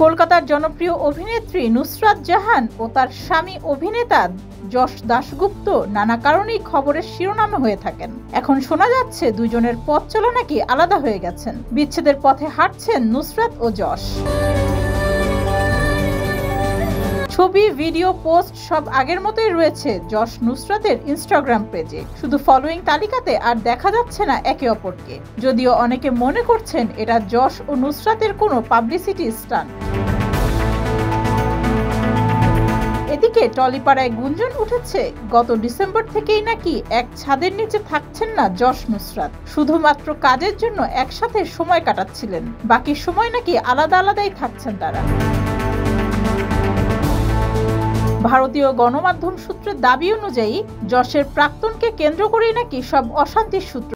কলকাতার জনপ্রিয় অভিনেত্রী নুসরাত জাহান ও তার স্বামী অভিনেতা যশ দাশগুপ্ত নানা কারণেই খবরের শিরোনামে হয়ে থাকেন। এখন শোনা যাচ্ছে দুজনের পথ চলা নাকি আলাদা হয়ে গেছেন। বিচ্ছেদের পথে হাঁটছেন নুসরাত ও যশ। ছবি, ভিডিও, পোস্ট সব আগের মতোই রয়েছে যশ নুসরাতের ইনস্টাগ্রাম পেজে। শুধু ফলোয়িং তালিকাতে আর দেখা যাচ্ছে না একে অপরকে। যদিও অনেকে মনে করছেন এটা যশ ও নুসরাতের কোনো পাবলিসিটি স্টান্ট। এদিকে টলিপাড়ায় গুঞ্জন উঠেছে গত ডিসেম্বর থেকেই নাকি এক ছাদের নিচে থাকছেন না যশ নুসরাত। শুধুমাত্র কাজের জন্য একসাথে সময় কাটাচ্ছিলেন, বাকি সময় নাকি আলাদা আলাদাই থাকছেন তারা। ভারতীয় গণমাধ্যম সূত্রের দাবি অনুযায়ী যশের প্রাক্তনকে কেন্দ্র করেই নাকি সব অশান্তির সূত্র।